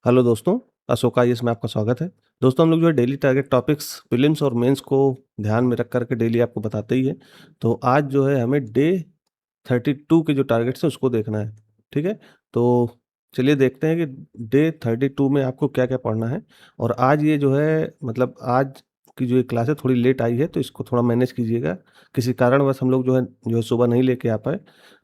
Hello दोस्तों, Ashok IAS में आपका स्वागत है। दोस्तों, हम लोग जो है डेली टारगेट टॉपिक्स प्रीलिम्स और मेंस को ध्यान में रख कर के डेली आपको बताते ही हैं। तो आज जो है हमें डे 32 के जो टारगेट्स हैं उसको देखना है, ठीक है? तो चलिए देखते हैं कि डे 32 में आपको क्या-क्या पढ़ना है। और आज ये जो है मतलब आज की जो ये क्लास है थोड़ी लेट आई है, तो इसको थोड़ा मैनेज कीजिएगा। किसी कारणवश हम लोग जो है सुबह नहीं लेके आ पाए।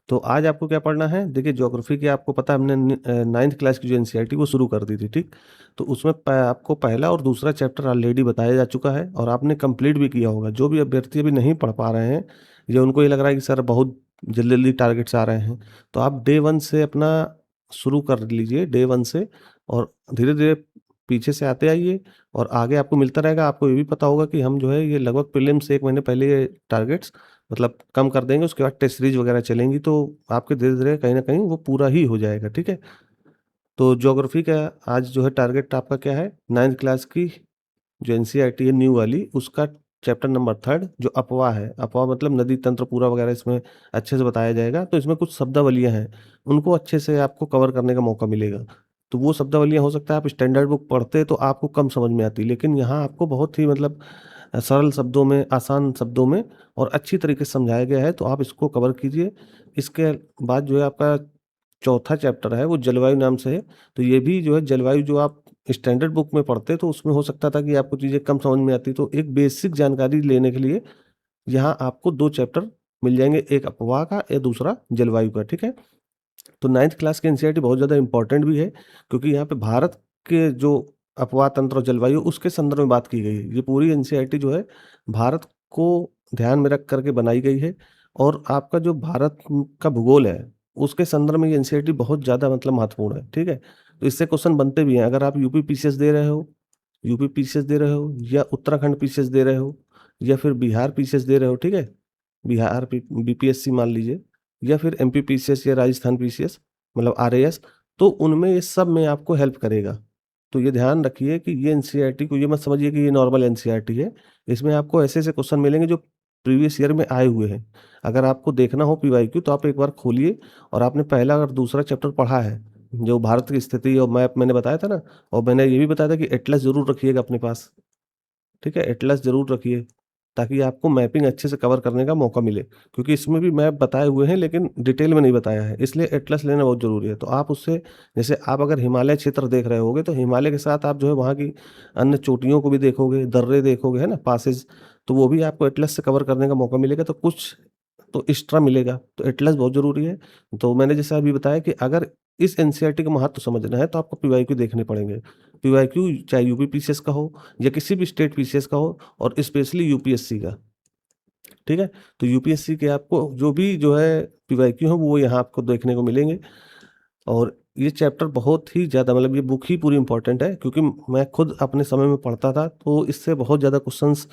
तो आज आपको क्या पढ़ना है? देखिए, ज्योग्राफी की आपको पता है हमने 9th क्लास की जो एनसीईआरटी वो शुरू कर दी थी, ठीक? तो उसमें प आपको पहला और दूसरा चैप्टर ऑलरेडी बताया जा चुका है और आपने कंप्लीट भी किया होगा। जो भी अभ्यर्थी अभी नहीं पढ़ पा रहे हैं या उनको ये लग रहा है कि सर बहुत जल्दी-जल्दी टारगेट्स आ रहे हैं, तो आप डे 1 से अपना शुरू कर लीजिए, डे 1 से, और धीरे-धीरे पीछे से आते आइए और आगे आपको मिलता रहेगा। आपको ये भी पता होगा कि हम जो है ये लगभग प्रीलिम्स से 1 महीने पहले ये टारगेट्स मतलब कम कर देंगे, उसके बाद टेस्ट सीरीज़ वगैरह चलेंगी, तो आपके धीरे-धीरे कहीं न कहीं वो पूरा ही हो जाएगा, ठीक है? तो ज्योग्राफी का आज जो है टारगेट आपका क्या है? 9th क्लास की जो एनसीईआरटी है न्यू वाली, उसका चैप्टर नंबर 3 जो अपवाह है। अपवाह मतलब नदी तंत्र पूरा वगैरह इसमें अच्छे से बताया जाएगा। तो इसमें कुछ शब्दावलियाँ हैं, उनको अच्छे से आपको कवर करने का मौका मिलेगा। तो वो शब्दावलियाँ हो सकता है आप स्टैंडर्ड बुक पढ़ते तो आपको कम समझ में आती, लेकिन यहाँ आपको बहुत ही मतलब सरल शब्दों में, आसान शब्दों में और अच्छी तरीके से समझाया गया है, तो आप इसको कवर कीजिए। इसके बाद जो है आपका चौथा चैप्टर है वो जलवायु नाम से है। तो ये भी जो है जलवायु जो आप स्टैंडर्ड बुक में पढ़ते तो उसमें हो सकता था कि आपको चीज़ें कम समझ में आती। तो एक बेसिक जानकारी लेने के लिए यहाँ आपको 2 चैप्टर मिल जाएँगे, एक अपवाह का या दूसरा जलवायु का, ठीक है? तो 9th क्लास की एनसीईआरटी बहुत ज़्यादा इम्पोर्टेंट भी है, क्योंकि यहाँ पे भारत के जो अपवाह तंत्र और जलवायु उसके संदर्भ में बात की गई है। ये पूरी एनसीईआरटी जो है भारत को ध्यान में रख कर के बनाई गई है और आपका जो भारत का भूगोल है, उसके संदर्भ में ये एनसीईआरटी बहुत ज़्यादा मतलब महत्वपूर्ण है, ठीक है? तो इससे क्वेश्चन बनते भी हैं। अगर आप यूपी पीसीएस दे रहे हो, यूपी पीसीएस दे रहे हो या उत्तराखंड पीसीएस दे रहे हो या फिर बिहार पीसीएस दे रहे हो, ठीक है? बिहार पी बीपीएससी मान लीजिए या फिर एमपी पीसीएस या राजस्थान पीसीएस मतलब आरएएस, तो उनमें ये सब में आपको हेल्प करेगा। तो ये ध्यान रखिए कि ये एनसीईआरटी को ये मत समझिए कि ये नॉर्मल एनसीईआरटी है। इसमें आपको ऐसे-ऐसे क्वेश्चन मिलेंगे जो प्रीवियस ईयर में आए हुए हैं। अगर आपको देखना हो पीवाईक्यू तो आप एक बार खोलिए और आपने पहला अगर दूसरा चैप्टर पढ़ा है, जो भारत की स्थिति और मैप मैंने बताया था ना, और मैंने ये भी बताया था कि एटलस ज़रूर रखिएगा अपने पास। ठीक है? एटलस ज़रूर रखिए, ताकि आपको मैपिंग अच्छे से कवर करने का मौका मिले। क्योंकि इसमें भी मैप बताए हुए हैं लेकिन डिटेल में नहीं बताया है, इसलिए एटलस लेना बहुत ज़रूरी है। तो आप उससे जैसे आप अगर हिमालय क्षेत्र देख रहे होगे, तो हिमालय के साथ आप जो है वहाँ की अन्य चोटियों को भी देखोगे, दर्रे देखोगे, है ना? पासेज, तो वो भी आपको एटलस से कवर करने का मौका मिलेगा, तो कुछ तो एक्स्ट्रा मिलेगा। तो एटलस बहुत ज़रूरी है। तो मैंने जैसा अभी बताया कि अगर इस एनसीईआरटी का महत्व समझना है, तो आपको पीवाईक्यू देखने पड़ेंगे। पीवाईक्यू चाहे यूपी पीसीएस का हो या किसी भी स्टेट पीसीएस का हो और स्पेशली यूपीएससी का, ठीक है? तो यूपीएससी के आपको जो भी जो है पीवाईक्यू है वो यहाँ आपको देखने को मिलेंगे। और ये चैप्टर बहुत ही ज़्यादा मतलब ये बुक ही पूरी इम्पोर्टेंट है, क्योंकि मैं खुद अपने समय में पढ़ता था, तो इससे बहुत ज़्यादा क्वेश्चंस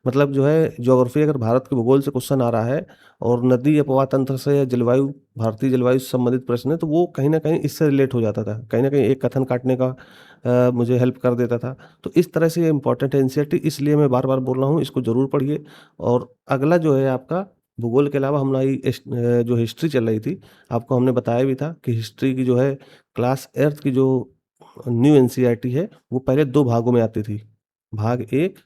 मतलब जो है ज्योग्राफी अगर भारत के भूगोल से क्वेश्चन आ रहा है और नदी अपवाह तंत्र से या जलवायु, भारतीय जलवायु से संबंधित प्रश्न है, तो वो कहीं न कहीं इससे रिलेट हो जाता था। कहीं न कहीं एक कथन काटने का मुझे हेल्प कर देता था। तो इस तरह से ये इम्पोर्टेंट है एनसीईआरटी, इसलिए मैं बार-बार बोल रहा हूँ इसको ज़रूर पढ़िए। और अगला जो है आपका भूगोल के अलावा हमारी जो हिस्ट्री चल रही थी, आपको हमने बताया भी था कि हिस्ट्री की जो है क्लास 8th की जो न्यू एनसीईआरटी है, वो पहले 2 भागों में आती थी। भाग 1,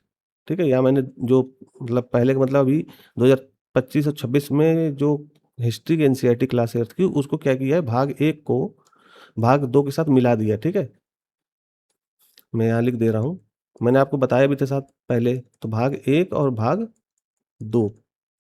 ठीक है? या मैंने जो मतलब पहले का मतलब अभी 2025 और 26 में जो हिस्ट्री की एनसीईआरटी क्लास 8th की उसको क्या किया है, भाग 1 को भाग 2 के साथ मिला दिया, ठीक है? मैं यहाँ लिख दे रहा हूँ। मैंने आपको बताया भी था साथ पहले, तो भाग 1 और भाग 2,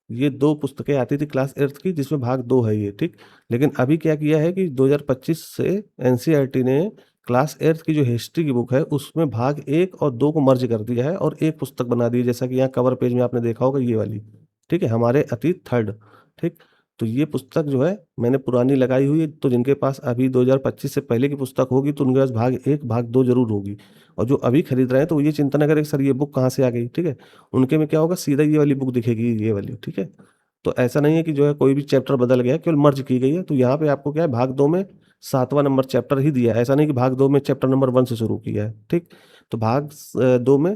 ये 2 पुस्तकें आती थी क्लास 8th की, जिसमें भाग 2 है ये, ठीक? लेकिन अभी क्या किया है कि 2025 से एनसीईआरटी ने क्लास 8th की जो हिस्ट्री की बुक है, उसमें भाग 1 और 2 को मर्ज कर दिया है और एक पुस्तक बना दी है, जैसा कि यहाँ कवर पेज में आपने देखा होगा ये वाली, ठीक है? हमारे अतीत 3rd, ठीक? तो ये पुस्तक जो है मैंने पुरानी लगाई हुई है, तो जिनके पास अभी 2025 से पहले की पुस्तक होगी, तो उनके पास भाग 1, भाग 2 ज़रूर होगी। और जो अभी खरीद रहे हैं, तो वो ये चिंता ना करें कि सर ये बुक कहाँ से आ गई, ठीक है? उनके में क्या होगा, सीधा ये वाली बुक दिखेगी, ये वाली, ठीक है? तो ऐसा नहीं है कि जो है कोई भी चैप्टर बदल गया है, केवल मर्ज की गई है। तो यहाँ पे आपको क्या है, भाग 2 में 7वाँ नंबर चैप्टर ही दिया है। ऐसा नहीं कि भाग 2 में चैप्टर नंबर 1 से शुरू किया है, ठीक? तो भाग 2 में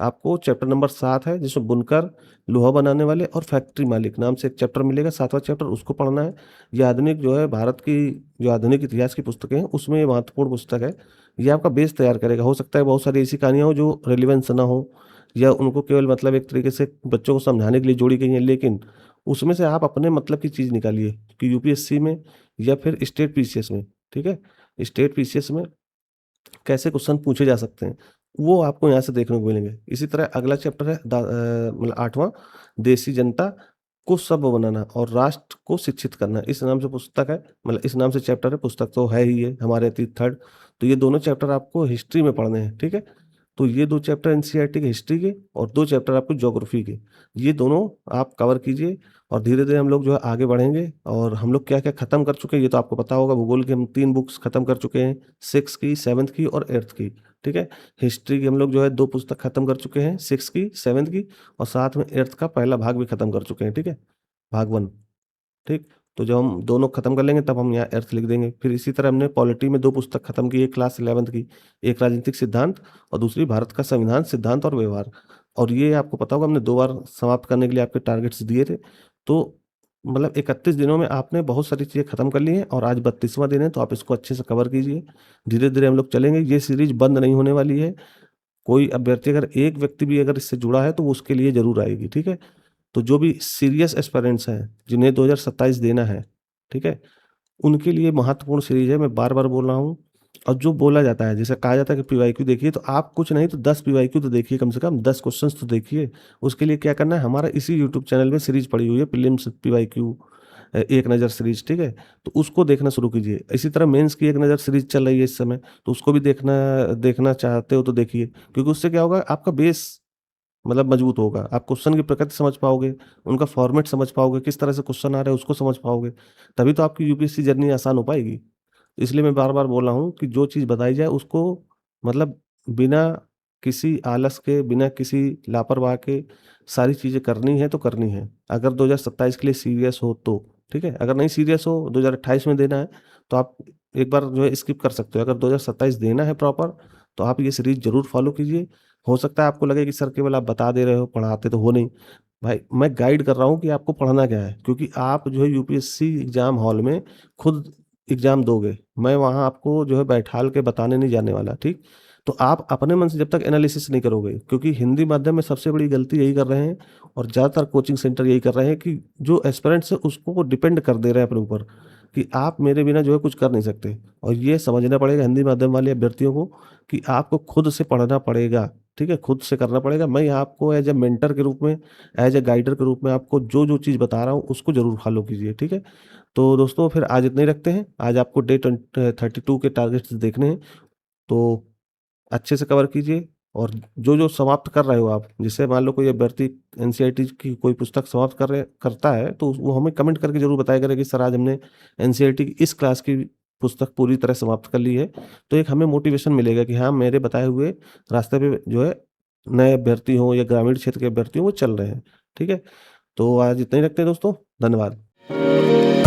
आपको चैप्टर नंबर 7 है जिसमें बुनकर, लोहा बनाने वाले और फैक्ट्री मालिक नाम से एक चैप्टर मिलेगा, 7वां चैप्टर उसको पढ़ना है। ये आधुनिक जो है भारत की जो आधुनिक इतिहास की पुस्तकें हैं उसमें ये महत्वपूर्ण पुस्तक है। ये आपका बेस तैयार करेगा। हो सकता है बहुत सारी ऐसी कहानियाँ हो जो रेलेवेंस ना हो या उनको केवल मतलब एक तरीके से बच्चों को समझाने के लिए जोड़ी गई हैं, लेकिन उसमें से आप अपने मतलब की चीज़ निकालिए कि यूपीएससी में या फिर स्टेट पीसीएस में, ठीक है? स्टेट पीसीएस में कैसे क्वेश्चन पूछे जा सकते हैं, वो आपको यहाँ से देखने को मिलेंगे। इसी तरह अगला चैप्टर है मतलब 8वां, देशी जनता को सभ्य बनाना और राष्ट्र को शिक्षित करना। इस नाम से पुस्तक है, मतलब इस नाम से चैप्टर है, पुस्तक तो है ही ये हमारे अतीत थर्ड। तो ये दोनों चैप्टर आपको हिस्ट्री में पढ़ने हैं, ठीक है? तो ये 2 चैप्टर एनसीईआरटी के हिस्ट्री के और 2 चैप्टर आपको ज्योग्राफी के। ये दोनों आप कवर कीजिए और धीरे-धीरे हम लोग जो है आगे बढ़ेंगे। और हम लोग क्या-क्या खत्म कर चुके हैं ये तो आपको पता होगा। भूगोल की हम 3 बुक्स खत्म कर चुके हैं, 6 की, 7th की और 8th की, ठीक है? हिस्ट्री की हम लोग जो है 2 पुस्तक खत्म कर चुके हैं, 6 की, 7th की और साथ में 8th का पहला भाग भी खत्म कर चुके हैं, ठीक है? भाग 1। ठीक? तो जब हम दोनों खत्म कर लेंगे तब हम यहाँ अर्थ लिख देंगे। फिर इसी तरह हमने पॉलिटी में 2 पुस्तक खत्म की, एक क्लास 11th की, एक राजनीतिक सिद्धांत और दूसरी भारत का संविधान, सिद्धांत और व्यवहार। और ये आपको पता होगा हमने 2 बार समाप्त करने के लिए आपके टारगेट्स दिए थे। तो मतलब 31 दिनों में आपने बहुत सारी चीज़ें खत्म कर ली हैं और आज 32वां दिन है, तो आप इसको अच्छे से कवर कीजिए। धीरे-धीरे हम लोग चलेंगे, ये सीरीज़ बंद नहीं होने वाली है। कोई अभ्यर्थी अगर एक व्यक्ति भी अगर इससे जुड़ा है तो वो उसके लिए ज़रूर आएगी, ठीक है? तो जो भी सीरियस एस्पिरेंट्स हैं, जिन्हें 2027 देना है, ठीक है? उनके लिए महत्वपूर्ण सीरीज़ है, मैं बार-बार बोल रहा हूँ। और जो बोला जाता है, जैसे कहा जाता है कि पीवाईक्यू देखिए, तो आप कुछ नहीं तो 10 पीवाईक्यू तो देखिए, कम से कम 10 क्वेश्चन्स तो देखिए। उसके लिए क्या करना है, हमारा इसी यूट्यूब चैनल में सीरीज़ पड़ी हुई है, प्रीलिम्स पीवाईक्यू एक नज़र सीरीज़, ठीक है? तो उसको देखना शुरू कीजिए। इसी तरह मेंस की एक नज़र सीरीज़ चल रही है इस समय, तो उसको भी देखना देखना चाहते हो तो देखिए, क्योंकि उससे क्या होगा, आपका बेस मतलब मजबूत होगा। आप क्वेश्चन की प्रकृति समझ पाओगे, उनका फॉर्मेट समझ पाओगे, किस तरह से क्वेश्चन आ रहे हैं उसको समझ पाओगे, तभी तो आपकी यूपीएससी जर्नी आसान हो पाएगी। इसलिए मैं बार-बार बोल रहा हूँ कि जो चीज़ बताई जाए उसको मतलब बिना किसी आलस के, बिना किसी लापरवाह के सारी चीज़ें करनी है तो करनी है। अगर 2027 के लिए सीरियस हो तो, ठीक है? अगर नहीं सीरियस हो, 2028 में देना है, तो आप एक बार जो है स्किप कर सकते हो। अगर 2027 देना है प्रॉपर, तो आप ये सीरीज़ ज़रूर फ़ॉलो कीजिए। हो सकता है आपको लगे कि सर केवल आप बता दे रहे हो, पढ़ाते तो हो नहीं। भाई, मैं गाइड कर रहा हूँ कि आपको पढ़ना क्या है, क्योंकि आप जो है यूपीएससी एग्ज़ाम हॉल में खुद एग्ज़ाम दोगे। मैं वहाँ आपको जो है बैठाल के बताने नहीं जाने वाला, ठीक? तो आप अपने मन से जब तक एनालिसिस नहीं करोगे, क्योंकि हिंदी माध्यम में सबसे बड़ी गलती यही कर रहे हैं और ज़्यादातर कोचिंग सेंटर यही कर रहे हैं कि जो एस्पिरेंट्स हैं उसको वो डिपेंड कर दे रहे हैं अपने ऊपर, कि आप मेरे बिना जो है कुछ कर नहीं सकते। और ये समझना पड़ेगा हिंदी माध्यम वाले अभ्यर्थियों को कि आपको खुद से पढ़ना पड़ेगा, ठीक है? खुद से करना पड़ेगा। मैं यहाँ आपको एज़ अ मेंटर के रूप में, एज़ अ गाइडर के रूप में आपको जो-जो चीज़ बता रहा हूँ उसको ज़रूर फ़ॉलो कीजिए, ठीक है? तो दोस्तों फिर आज इतना ही रखते हैं। आज आपको डे 32 के टारगेट्स देखने हैं, तो अच्छे से कवर कीजिए। और जो-जो समाप्त कर रहे हो आप, जैसे मान लो कोई अभ्यर्थी एनसीईआरटी की कोई पुस्तक समाप्त करता है, तो वो हमें कमेंट करके ज़रूर बताया करें कि सर आज हमने एनसीईआरटी की इस क्लास की पुस्तक पूरी तरह समाप्त कर ली है। तो एक हमें मोटिवेशन मिलेगा कि हाँ, मेरे बताए हुए रास्ते पे जो है नए अभ्यर्थी हों या ग्रामीण क्षेत्र के अभ्यर्थी हों, वो चल रहे हैं। ठीक है? तो आज इतना ही रखते हैं दोस्तों। धन्यवाद।